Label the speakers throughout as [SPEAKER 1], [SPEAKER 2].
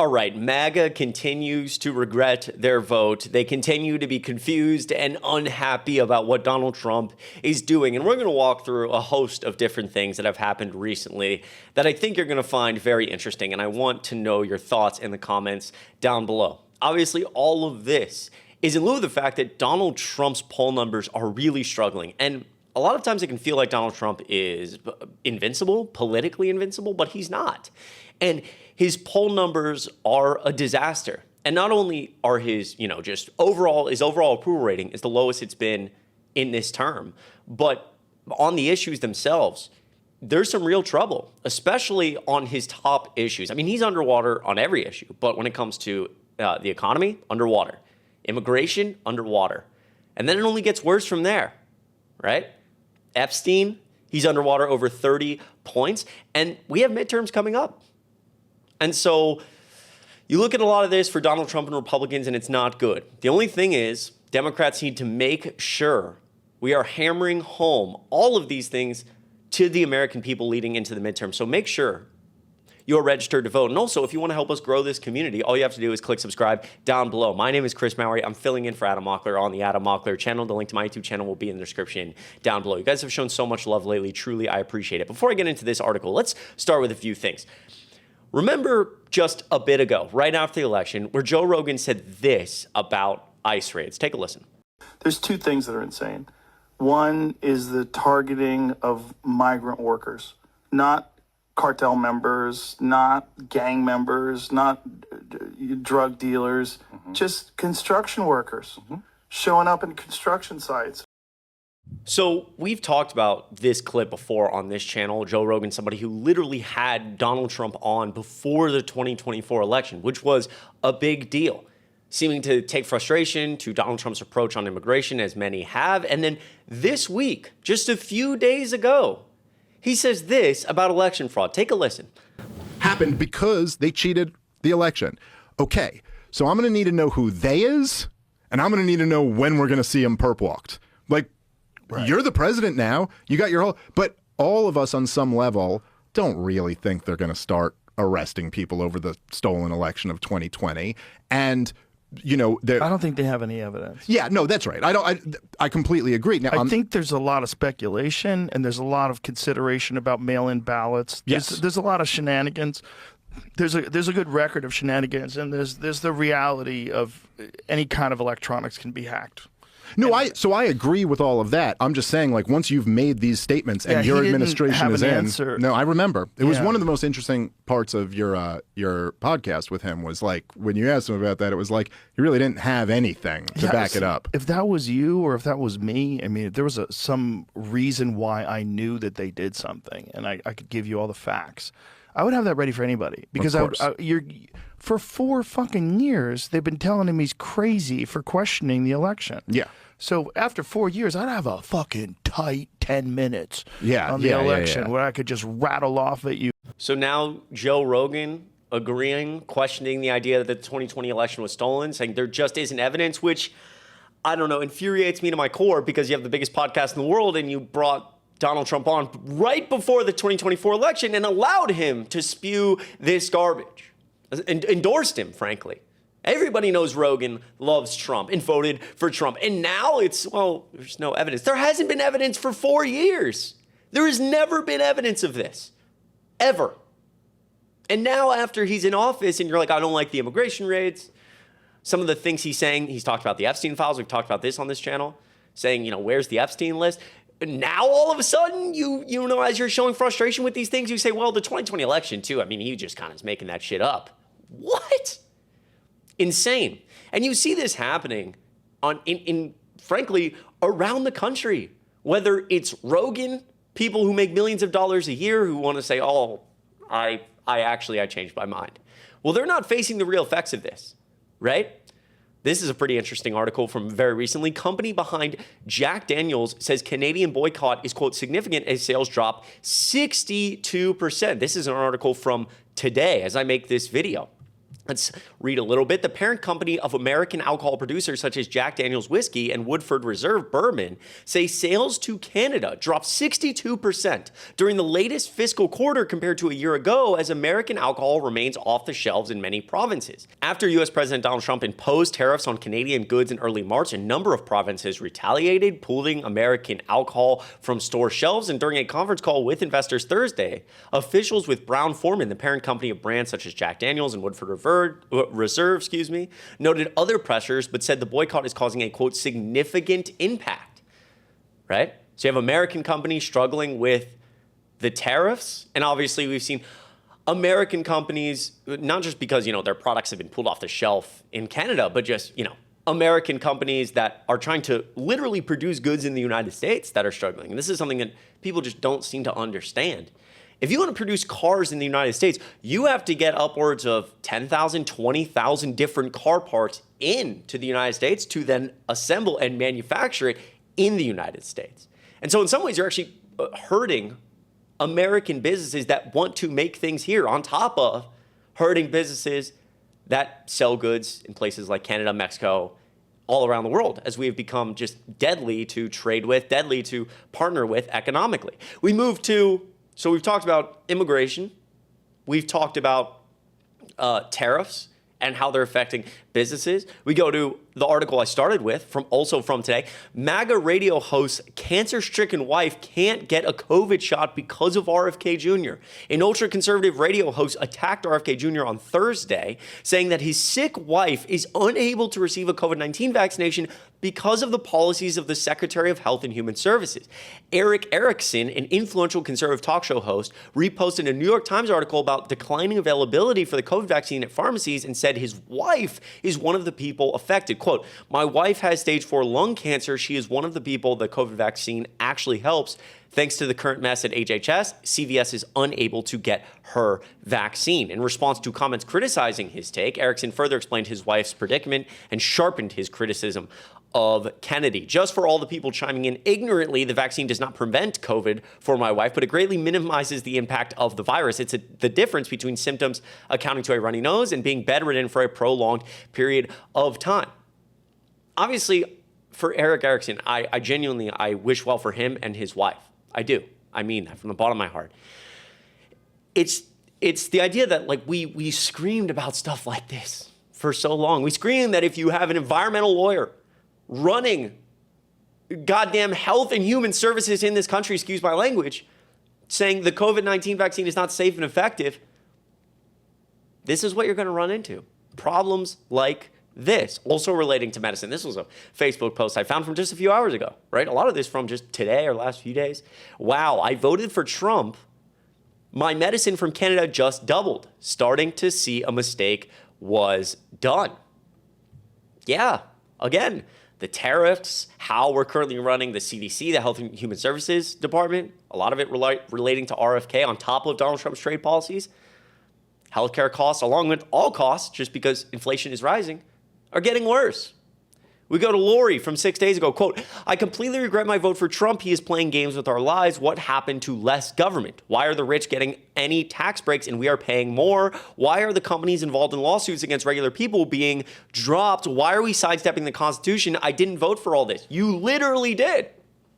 [SPEAKER 1] All right, MAGA continues to regret their vote. They continue to be confused and unhappy about what Donald Trump is doing. And we're going to walk through a host of different things that have happened recently that I think you're going to find very interesting. And I want to know your thoughts in the comments down below. Obviously, all of this is in lieu of the fact that Donald Trump's poll numbers are really struggling. And a lot of times it can feel like Donald Trump is invincible, politically invincible, but he's not. And his poll numbers are a disaster. And not only are his, his overall approval rating is the lowest it's been in this term, but on the issues themselves, there's some real trouble, especially on his top issues. I mean, he's underwater on every issue, but when it comes to the economy, underwater, immigration, underwater. And then it only gets worse from there, right? Epstein, he's underwater over 30 points, and we have midterms coming up. And so you look at a lot of this for Donald Trump and Republicans, and it's not good. The only thing is, Democrats need to make sure we are hammering home all of these things to the American people leading into the midterm. So make sure you're registered to vote. And also, if you want to help us grow this community, all you have to do is click subscribe down below. My name is Chris Mowrey. I'm filling in for Adam Mockler on the Adam Mockler channel. The link to my YouTube channel will be in the description down below. You guys have shown so much love lately. Truly, I appreciate it. Before I get into this article, let's start with a few things. Remember just a bit ago, right after the election, where Joe Rogan said this about ICE raids. Take a listen.
[SPEAKER 2] There's two things that are insane. One is the targeting of migrant workers, not cartel members, not gang members, not drug dealers, just construction workers showing up in construction sites.
[SPEAKER 1] So we've talked about this clip before on this channel. Joe Rogan, somebody who literally had Donald Trump on before the 2024 election, which was a big deal, seeming to take frustration to Donald Trump's approach on immigration, as many have. And then this week, just a few days ago, he says this about election fraud. Take a listen.
[SPEAKER 3] Happened because they cheated the election. Okay, so I'm going to need to know who they is, and I'm going to need to know when we're going to see them perp walked. Like, right. You're the president now. You got your whole... But all of us on some level don't really think they're going to start arresting people over the stolen election of 2020. And... I
[SPEAKER 4] don't think they have any evidence.
[SPEAKER 3] Yeah, no, that's right. I completely agree. Now,
[SPEAKER 4] I think there's a lot of speculation and there's a lot of consideration about mail-in ballots.
[SPEAKER 3] Yes.
[SPEAKER 4] There's a lot of shenanigans. There's a good record of shenanigans, and there's the reality of any kind of electronics can be hacked.
[SPEAKER 3] No, I agree with all of that. I'm just saying, like, once you've made these statements and your administration is in.
[SPEAKER 4] Answer.
[SPEAKER 3] No, I remember. It was one of the most interesting parts of your podcast with him was, like, when you asked him about that, it was like you really didn't have anything to back it up.
[SPEAKER 4] If that was you or if that was me, I mean, if there was some reason why I knew that they did something and I could give you all the facts, I would have that ready for anybody. Because for 4 fucking years, they've been telling him he's crazy for questioning the election.
[SPEAKER 3] Yeah.
[SPEAKER 4] So after 4 years, I'd have a fucking tight 10 minutes on the election where I could just rattle off at you.
[SPEAKER 1] So now Joe Rogan agreeing, questioning the idea that the 2020 election was stolen, saying there just isn't evidence, which, I don't know, infuriates me to my core because you have the biggest podcast in the world and you brought Donald Trump on right before the 2024 election and allowed him to spew this garbage, and endorsed him, frankly. Everybody knows Rogan loves Trump and voted for Trump. And now it's, well, there's no evidence. There hasn't been evidence for 4 years. There has never been evidence of this, ever. And now after he's in office and you're like, I don't like the immigration raids, some of the things he's saying, he's talked about the Epstein files. We've talked about this on this channel, saying, where's the Epstein list? Now, all of a sudden, as you're showing frustration with these things, you say, well, the 2020 election, too. I mean, he just kind of is making that shit up. What? Insane. And you see this happening frankly, around the country, whether it's Rogan, people who make millions of dollars a year who want to say, oh, I changed my mind. Well, they're not facing the real effects of this, right? This is a pretty interesting article from very recently. Company behind Jack Daniels says Canadian boycott is, quote, significant as sales drop 62%. This is an article from today as I make this video. Let's read a little bit. The parent company of American alcohol producers such as Jack Daniel's Whiskey and Woodford Reserve Bourbon say sales to Canada dropped 62% during the latest fiscal quarter compared to a year ago, as American alcohol remains off the shelves in many provinces. After U.S. President Donald Trump imposed tariffs on Canadian goods in early March, a number of provinces retaliated, pulling American alcohol from store shelves. And during a conference call with investors Thursday, officials with Brown-Forman, the parent company of brands such as Jack Daniel's and Woodford Reserve, noted other pressures, but said the boycott is causing a, quote, significant impact, right? So you have American companies struggling with the tariffs, and obviously we've seen American companies, not just because, their products have been pulled off the shelf in Canada, but just, American companies that are trying to literally produce goods in the United States that are struggling. And this is something that people just don't seem to understand. If you want to produce cars in the United States, you have to get upwards of 10,000, 20,000 different car parts into the United States to then assemble and manufacture it in the United States. And so in some ways, you're actually hurting American businesses that want to make things here, on top of hurting businesses that sell goods in places like Canada, Mexico, all around the world, as we have become just deadly to trade with, deadly to partner with economically. So we've talked about immigration. We've talked about tariffs and how they're affecting businesses. We go to the article I started with, from today. MAGA radio host's cancer-stricken wife can't get a COVID shot because of RFK Jr. An ultra-conservative radio host attacked RFK Jr. on Thursday, saying that his sick wife is unable to receive a COVID-19 vaccination because of the policies of the Secretary of Health and Human Services. Eric Erickson, an influential conservative talk show host, reposted a New York Times article about declining availability for the COVID vaccine at pharmacies and said his wife is one of the people affected. Quote, "My wife has stage 4 lung cancer. She is one of the people the COVID vaccine actually helps. Thanks to the current mess at HHS, CVS is unable to get her vaccine." In response to comments criticizing his take, Erickson further explained his wife's predicament and sharpened his criticism of Kennedy. "Just for all the people chiming in ignorantly, the vaccine does not prevent COVID for my wife, but it greatly minimizes the impact of the virus. It's the difference between symptoms accounting to a runny nose and being bedridden for a prolonged period of time." Obviously, for Eric Erickson, I genuinely wish well for him and his wife. I do. I mean that from the bottom of my heart. It's the idea that we screamed about stuff like this for so long. We screamed that if you have an environmental lawyer running goddamn health and human services in this country, excuse my language, saying the COVID-19 vaccine is not safe and effective, this is what you're going to run into. Problems like this, also relating to medicine. This was a Facebook post I found from just a few hours ago, right? A lot of this from just today or last few days. "Wow, I voted for Trump. My medicine from Canada just doubled. Starting to see a mistake was done." Yeah, again, the tariffs, how we're currently running the CDC, the Health and Human Services Department, a lot of it relating to RFK on top of Donald Trump's trade policies. Healthcare costs, along with all costs, just because inflation is rising, are getting worse. We go to Lori from 6 days ago, quote, "I completely regret my vote for Trump. He is playing games with our lives. What happened to less government? Why are the rich getting any tax breaks and we are paying more? Why are the companies involved in lawsuits against regular people being dropped? Why are we sidestepping the Constitution? I didn't vote for all this." You literally did.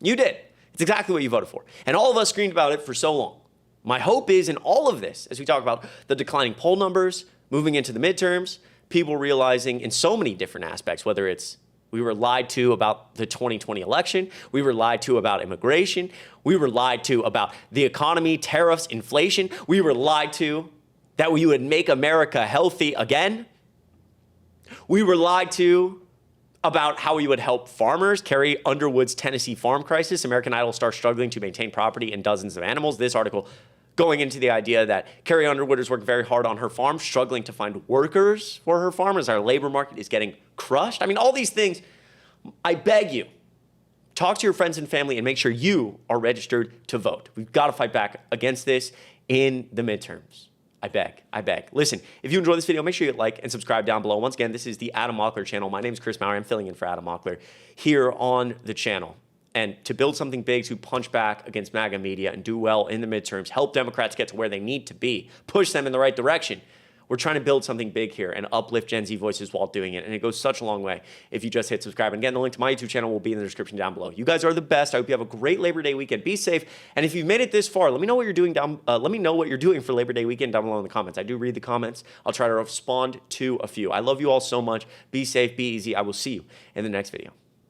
[SPEAKER 1] You did. It's exactly what you voted for. And all of us screamed about it for so long. My hope is in all of this, as we talk about the declining poll numbers, moving into the midterms, people realizing in so many different aspects, whether it's we were lied to about the 2020 election. We were lied to about immigration. We were lied to about the economy, tariffs, inflation. We were lied to that we would make America healthy again. We were lied to about how we would help farmers. Carrie Underwood's Tennessee farm crisis. American Idol star struggling to maintain property and dozens of animals. This article going into the idea that Carrie Underwood is working very hard on her farm, struggling to find workers for her farm as our labor market is getting crushed. I mean, all these things, I beg you, talk to your friends and family and make sure you are registered to vote. We've got to fight back against this in the midterms. I beg, I beg. Listen, if you enjoyed this video, make sure you hit like and subscribe down below. Once again, this is the Adam Mockler channel. My name is Chris Mowrey. I'm filling in for Adam Mockler here on the channel. And to build something big, to punch back against MAGA media and do well in the midterms, help Democrats get to where they need to be, push them in the right direction, We're trying to build something big here and uplift Gen Z voices while doing it. And it goes such a long way if you just hit subscribe. And again, the link to my YouTube channel will be in the description down below. You guys are the best. I hope you have a great Labor Day weekend. Be safe. And if you've made it this far, let me know what you're doing let me know what you're doing for Labor Day weekend down below in the comments. I do read the comments. I'll try to respond to a few. I love you all so much. Be safe, be easy. I will see you in the next video.